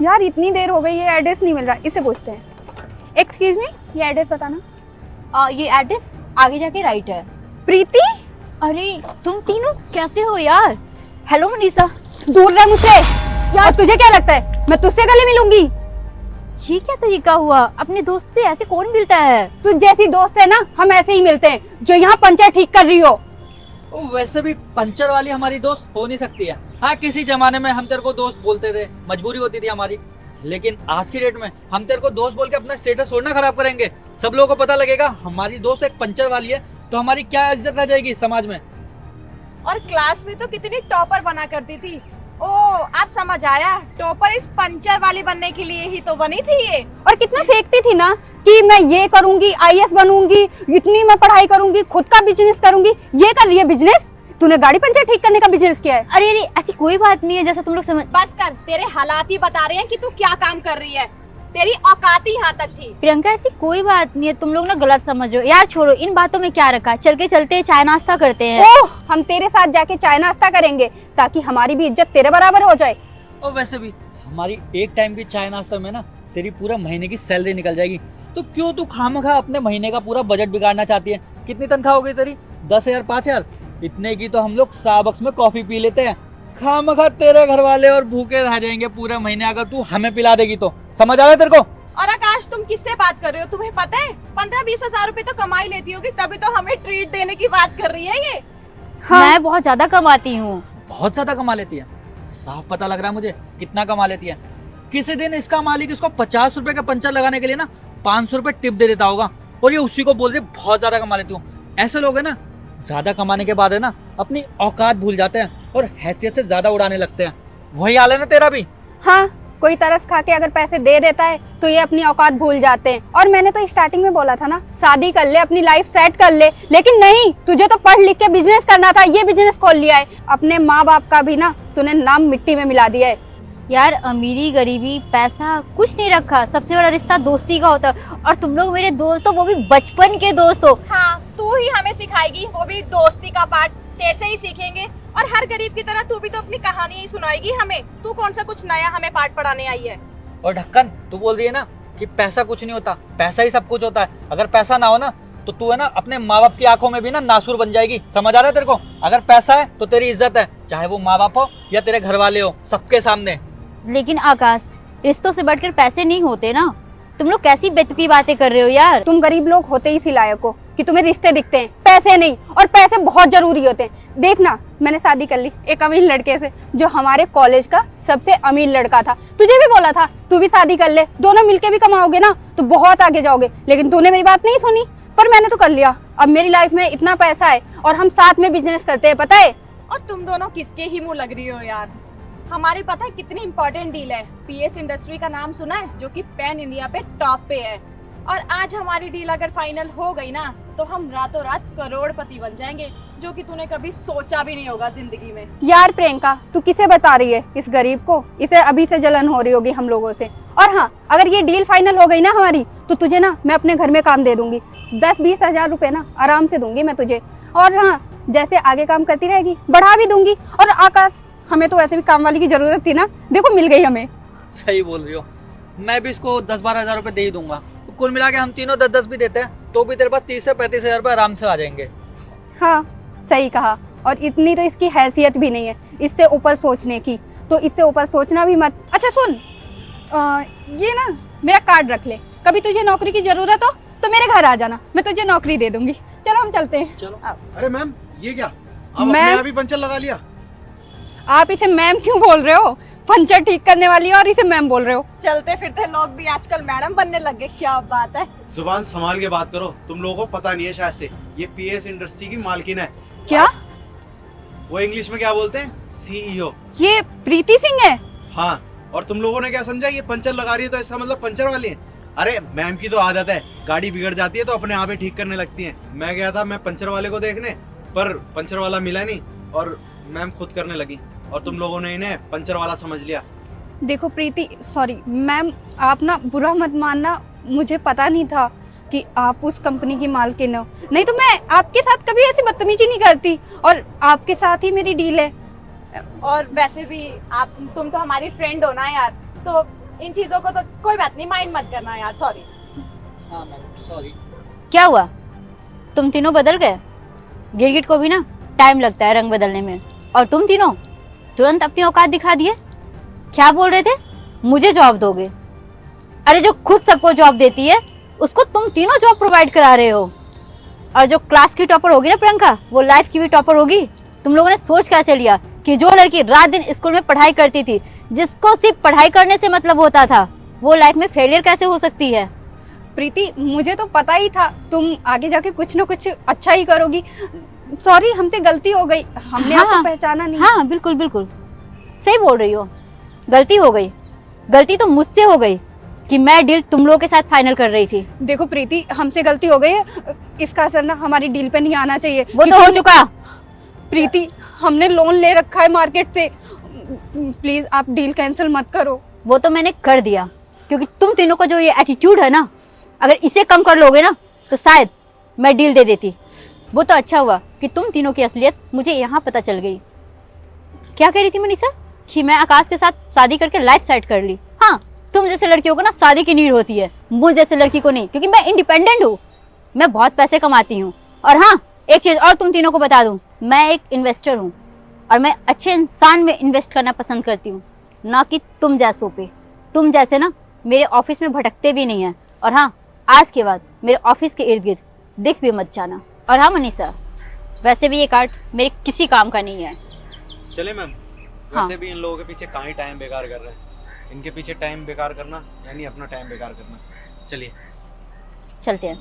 यार इतनी देर हो गई, ये एड्रेस नहीं मिल रहा, इसे पूछते हैं। एक्सक्यूज मी, ये एड्रेस बताना। ये एड्रेस आगे जाके राइट है। प्रीति, अरे तुम तीनों कैसे हो यार? हेलो मनीषा। दूर रह मुझसे। यार और तुझे क्या लगता है मैं तुझसे गले मिलूंगी? ये क्या तरीका हुआ? अपने दोस्त से ऐसे कौन मिलता है? तू जैसी दोस्त है ना, हम ऐसे ही मिलते हैं जो यहाँ पंचर ठीक कर रही हो। वैसे भी पंचर वाली हमारी दोस्त हो नहीं सकती है। हाँ, किसी जमाने में हम तेरे को दोस्त बोलते थे, मजबूरी होती थी हमारी, लेकिन आज की डेट में हम तेरे को दोस्त बोल के अपना स्टेटस थोड़ा ना खराब करेंगे। सब लोगों को पता लगेगा हमारी दोस्त एक पंचर वाली है, तो हमारी क्या इज्जत रह जाएगी समाज में। और क्लास में तो कितनी टॉपर बना करती थी। ओ, आप समझ आया, टॉपर इस पंचर वाली बनने के लिए ही तो बनी थी ये। और कितना फेंकती थी ना कि मैं ये करूंगी, आईएएस बनूंगी, इतनी मैं पढ़ाई करूंगी, खुद का बिजनेस करूंगी। ये कर रही है बिजनेस। तूने गाड़ी पंचर ठीक करने का बिजनेस किया है। अरे ऐसी कोई बात नहीं है जैसा तुम लोग समझ। बस कर, तेरे हालात ही बता रहे हैं कि तू क्या काम कर रही है। तेरी औकात ही यहाँ तक थी। प्रियंका ऐसी कोई बात नहीं है, तुम लोग ना गलत समझ रहे हो यार। छोड़ो इन बातों में क्या रखा, चल के चलते चाय नाश्ता करते हैं। ओह, हम तेरे साथ जाके चाय नाश्ता करेंगे ताकि हमारी भी इज्जत तेरे बराबर हो जाए। और वैसे भी हमारी एक टाइम की चाय नाश्ता में ना तेरी पूरा महीने की सैलरी निकल जाएगी, तो क्यों तू खामखा अपने महीने का पूरा बजट बिगाड़ना चाहती है? कितनी तनख्वाह हो गई तेरी? 10,000, 5,000? इतने की तो हम लोग स्टारबक्स में कॉफी पी लेते हैं। खामखा तेरे घर वाले और भूखे रह जाएंगे पूरे महीने अगर तू हमें पिला देगी तो। समझ आ रहा है तेरे को? और आकाश, तुम किससे बात कर रहे हो? तुम्हें पता है 15-20 हजार रुपए तो कमाई लेती होगी, तभी तो हमें ट्रीट देने की बात कर रही है ये। मैं बहुत ज्यादा कमाती हूँ। बहुत ज्यादा कमा लेती है। साफ पता लग रहा है मुझे कितना कमा लेती है। किसी दिन इसका मालिक इसको 50 रुपए का पंचर लगाने के लिए ना 500 रुपए टिप दे देता होगा, और ये उसी को बोल दे बहुत ज्यादा कमा लेती हूँ। ऐसे लोग है ना, ज्यादा कमाने के बाद है ना अपनी औकात भूल जाते हैं और हैसियत से ज्यादा उड़ाने लगते हैं। वही हाल है ना तेरा भी। हाँ, कोई तरस खा के अगर पैसे दे देता है तो ये अपनी औकात भूल जाते हैं। और मैंने तो स्टार्टिंग में बोला था ना, शादी कर ले, अपनी लाइफ सेट कर ले, लेकिन नहीं, तुझे तो पढ़ लिख के बिजनेस करना था। ये बिजनेस खोल लिया है। अपने माँ बाप का भी ना तूने नाम मिट्टी में मिला दिया है। यार अमीरी गरीबी पैसा कुछ नहीं रखा, सबसे बड़ा रिश्ता दोस्ती का होता है। और तुम लोग मेरे दोस्त हो, वो भी बचपन के दोस्त हो। हाँ, तू ही हमें सिखाएगी, वो भी दोस्ती का पाठ तेरे से ही सीखेंगे। और हर गरीब की तरह तू भी तो अपनी कहानी ही सुनाएगी हमें। तू कौन सा कुछ नया हमें पाठ पढ़ाने आई है? और ढक्कन, तू बोल दिए ना कि पैसा कुछ नहीं होता, पैसा ही सब कुछ होता है। अगर पैसा ना हो ना तो तू है ना अपने माँ बाप की आंखों में भी ना नासूर बन जाएगी। समझ आ रहा है तेरे को? अगर पैसा है तो तेरी इज्जत है, चाहे वो माँ बाप हो या तेरे घर वाले हो, सबके सामने। लेकिन आकाश, रिश्तों से बढ़कर पैसे नहीं होते ना। तुम लोग कैसी बेतुकी बातें कर रहे हो यार। तुम गरीब लोग होते ही इसी लायक हो कि तुम्हें रिश्ते दिखते हैं, पैसे नहीं। और पैसे बहुत जरूरी होते हैं। देखना, मैंने शादी कर ली एक अमीर लड़के से जो हमारे कॉलेज का सबसे अमीर लड़का था। तुझे भी बोला था तू भी शादी कर ले, दोनों मिलके भी कमाओगे ना तो बहुत आगे जाओगे, लेकिन तूने मेरी बात नहीं सुनी। पर मैंने तो कर लिया। अब मेरी लाइफ में इतना पैसा है और हम साथ में बिजनेस करते हैं, पता है। और तुम दोनों किसके ही मुंह लग रही हो यार? हमारी पता है कितनी इंपॉर्टेंट डील है। पीएस इंडस्ट्री का नाम सुना है, जो कि पैन इंडिया पे टॉप पे है। और आज हमारी डील अगर फाइनल हो गई ना तो हम रातों रात करोड़पति बन जाएंगे, जो कि तूने कभी सोचा भी नहीं होगा जिंदगी में। यार प्रियंका, तू किसे बता रही है? इस गरीब को। इसे अभी से जलन हो रही होगी हम लोगों से। और हाँ, अगर ये डील फाइनल हो गई ना हमारी, तो तुझे ना मैं अपने घर में काम दे दूंगी। 10-20 हजार रुपए ना आराम से दूंगी मैं तुझे। और हाँ, जैसे आगे काम करती रहेगी बढ़ा भी दूंगी। और आकाश, हमें तो वैसे भी काम वाली की जरूरत थी ना, देखो मिल गई हमें। सही बोल रही हो। मैं भी इसको 10-12 हजार रुपए दे ही दूंगा। तो कुल मिला के हम तीनों 10-10 भी देते हैं तो भी तेरे पास 30 से 35 हजार रुपए आराम से आ जाएंगे। हाँ, सही कहा। और इतनी तो इसकी हैसियत भी नहीं है इससे ऊपर सोचने की, तो इससे ऊपर सोचना भी मत। अच्छा सुन, ये ना मेरा कार्ड रख ले। कभी तुझे नौकरी की जरूरत हो तो मेरे घर आ जाना, मैं तुझे नौकरी दे दूंगी। चलो हम चलते हैं। चलो। अरे मैम, ये क्या? आप मैं- अपने आप ही पंचर लगा लिया? आप इसे मैम क्यों बोल रहे हो? पंचर ठीक करने वाली है और इसे मैम बोल रहे हो? चलते फिरते लोग भी आजकल मैडम बनने लग गए, क्या बात है। जुबान संभाल के बात करो। तुम लोगों को पता नहीं है शायद से, ये पीएस इंडस्ट्री की मालकिन है। क्या? वो इंग्लिश में क्या बोलते हैं? सीईओ। ये प्रीति सिंह है? हाँ, और तुम लोगों ने क्या समझा ये पंचर लगा रही है तो इसका मतलब पंचर वाली है? अरे मैम की तो आदत है, गाड़ी बिगड़ जाती है तो अपने आप ही ठीक करने लगती है। मैं गया था मैं पंचर वाले को देखने, पर पंचर वाला मिला नहीं और मैम खुद करने लगी, और तुम लोगों ने इन्हें पंचर वाला समझ लिया। देखो प्रीति, सॉरी मैम, आप ना बुरा मत मानना, मुझे पता नहीं था कि आप उस कंपनी की मालकिन हो। नहीं तो मैं आपके साथ कभी ऐसी बदतमीजी नहीं करती, और आपके साथ ही मेरी डील है। और वैसे भी तुम तो हमारी फ्रेंड हो ना यार, तो इन चीजों को तो कोई बात नहीं, माइंड मत करना यार, सॉरी। हाँ मैम सॉरी। क्या हुआ, तुम तीनों बदल गए? गिरगिट को भी ना टाइम लगता है रंग बदलने में, और तुम तीनों तुरंत अपनी औकात दिखा दिए। क्या बोल रहे थे, मुझे जॉब दोगे? अरे जो खुद सबको जॉब देती है उसको तुम तीनों जॉब प्रोवाइड करा रहे हो। और जो क्लास की टॉपर होगी ना प्रियंका, वो लाइफ की भी टॉपर होगी। तुम लोगों ने सोच कैसे लिया कि जो लड़की रात दिन स्कूल में पढ़ाई करती थी, जिसको सिर्फ पढ़ाई करने से मतलब होता था, वो लाइफ में फेलियर कैसे हो सकती है? प्रीति, मुझे तो पता ही था तुम आगे जाके कुछ ना कुछ अच्छा ही करोगी। सॉरी, हमसे गलती हो गई, हमने हाँ, आपको पहचाना नहीं। हाँ बिल्कुल बिल्कुल सही बोल रही हो, गलती हो गई। गलती तो मुझसे हो गई कि मैं डील तुम लोगों के साथ फाइनल कर रही थी। देखो प्रीति, हमसे गलती हो गई है, इसका असर ना हमारी डील पे नहीं आना चाहिए। वो तो हो चुका। प्रीति, हमने लोन ले रखा है मार्केट से, प्लीज आप डील कैंसिल मत करो। वो तो मैंने कर दिया, क्योंकि तुम तीनों का जो ये एटीट्यूड है ना, अगर इसे कम कर लोगे ना तो शायद मैं डील दे देती। वो तो अच्छा हुआ कि तुम तीनों की असलियत मुझे यहाँ पता चल गई। क्या कह रही थी मनीषा? कि मैं आकाश के साथ शादी करके लाइफ सेट कर ली। हाँ, तुम जैसे लड़कियों को ना शादी की नीड होती है, मुझ जैसे लड़की को नहीं, क्योंकि मैं इंडिपेंडेंट हूँ, मैं बहुत पैसे कमाती हूँ। और हाँ, एक चीज और तुम तीनों को बता दूं, मैं एक इन्वेस्टर हूँ और मैं अच्छे इंसान में इन्वेस्ट करना पसंद करती हूँ, ना कि तुम जैसों पे। तुम जैसे ना मेरे ऑफिस में भटकते भी नहीं है। और हाँ, आज के बाद मेरे ऑफिस के इर्द गिर्द दिख भी मत जाना। और हाँ मनीषा, वैसे भी ये कार्ड मेरे किसी काम का नहीं है। चले मैम, वैसे भी इन लोगों के पीछे कहाँ ही टाइम बेकार कर रहे हैं। इनके पीछे टाइम बेकार करना यानी अपना टाइम बेकार करना। चलिए चलते हैं।